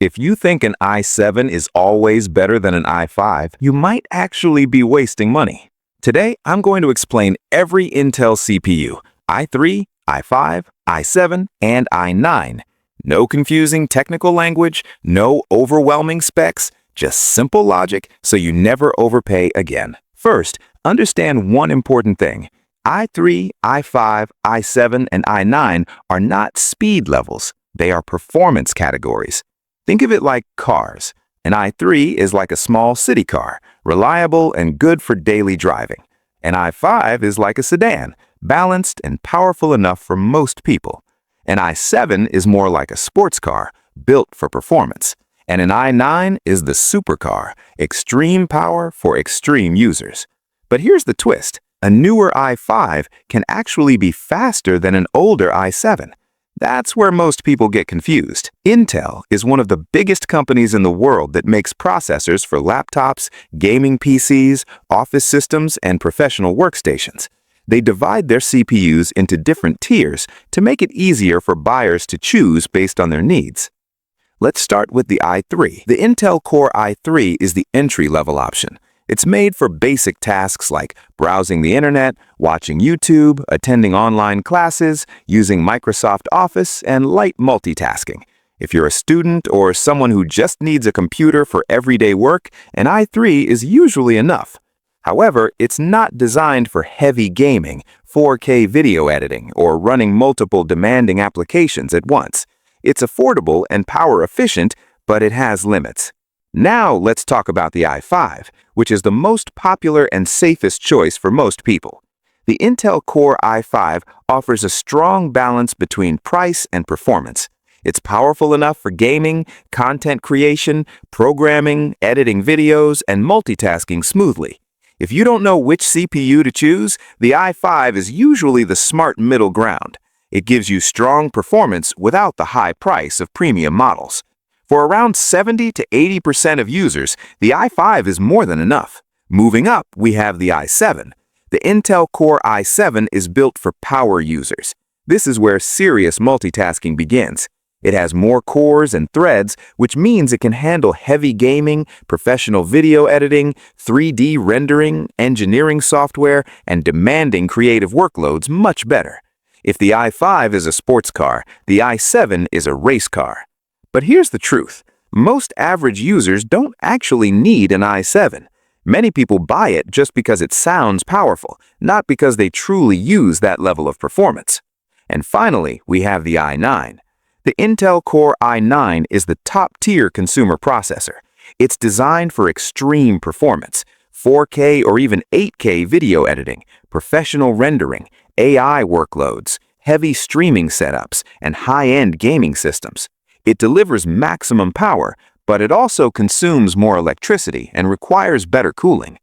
If you think an i7 is always better than an i5, you might actually be wasting money. Today, I'm going to explain every Intel CPU, i3, i5, i7, and i9. No confusing technical language, no overwhelming specs, just simple logic so you never overpay again. First, understand one important thing. i3, i5, i7, and i9 are not speed levels. They are performance categories. Think of it like cars. An i3 is like a small city car, reliable and good for daily driving. An i5 is like a sedan, balanced and powerful enough for most people. An i7 is more like a sports car, built for performance. And an i9 is the supercar, extreme power for extreme users. But here's the twist. A newer i5 can actually be faster than an older i7. That's where most people get confused. Intel is one of the biggest companies in the world that makes processors for laptops, gaming PCs, office systems, and professional workstations. They divide their CPUs into different tiers to make it easier for buyers to choose based on their needs. Let's start with the i3. The Intel Core i3 is the entry-level option. It's made for basic tasks like browsing the internet, watching YouTube, attending online classes, using Microsoft Office, and light multitasking. If you're a student or someone who just needs a computer for everyday work, an i3 is usually enough. However, it's not designed for heavy gaming, 4K video editing, or running multiple demanding applications at once. It's affordable and power efficient, but it has limits. Now let's talk about the i5, which is the most popular and safest choice for most people. The Intel Core i5 offers a strong balance between price and performance. It's powerful enough for gaming, content creation, programming, editing videos, and multitasking smoothly. If you don't know which CPU to choose, the i5 is usually the smart middle ground. It gives you strong performance without the high price of premium models. For around 70 to 80% of users, the i5 is more than enough. Moving up, we have the i7. The Intel Core i7 is built for power users. This is where serious multitasking begins. It has more cores and threads, which means it can handle heavy gaming, professional video editing, 3D rendering, engineering software, and demanding creative workloads much better. If the i5 is a sports car, the i7 is a race car. But here's the truth. Most average users don't actually need an i7. Many people buy it just because it sounds powerful, not because they truly use that level of performance. And finally, we have the i9. The Intel Core i9 is the top-tier consumer processor. It's designed for extreme performance, 4K or even 8K video editing, professional rendering, AI workloads, heavy streaming setups, and high-end gaming systems. It delivers maximum power, but it also consumes more electricity and requires better cooling.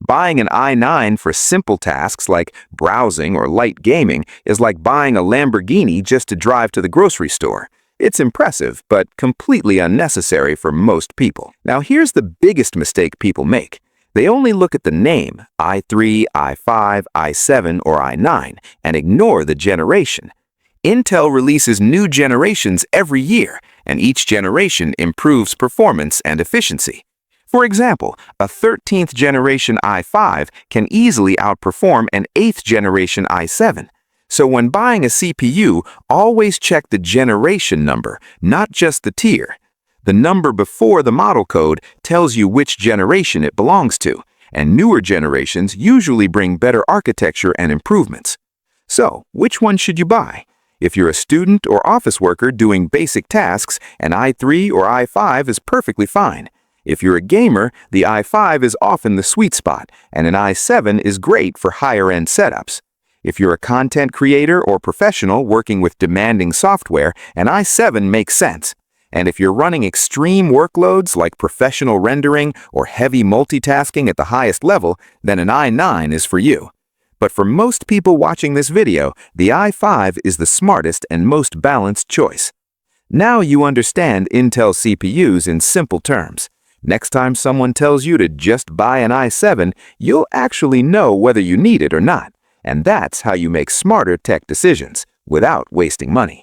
Buying an i9 for simple tasks like browsing or light gaming is like buying a Lamborghini just to drive to the grocery store. It's impressive, but completely unnecessary for most people. Now here's the biggest mistake people make. They only look at the name, i3, i5, i7, or i9, and ignore the generation. Intel releases new generations every year, and each generation improves performance and efficiency. For example, a 13th generation i5 can easily outperform an 8th generation i7. So when buying a CPU, always check the generation number, not just the tier. The number before the model code tells you which generation it belongs to, and newer generations usually bring better architecture and improvements. So, which one should you buy? If you're a student or office worker doing basic tasks, an i3 or i5 is perfectly fine. If you're a gamer, the i5 is often the sweet spot, and an i7 is great for higher-end setups. If you're a content creator or professional working with demanding software, an i7 makes sense. And if you're running extreme workloads like professional rendering or heavy multitasking at the highest level, then an i9 is for you. But for most people watching this video, the i5 is the smartest and most balanced choice. Now you understand Intel CPUs in simple terms. Next time someone tells you to just buy an i7, you'll actually know whether you need it or not. And that's how you make smarter tech decisions without wasting money.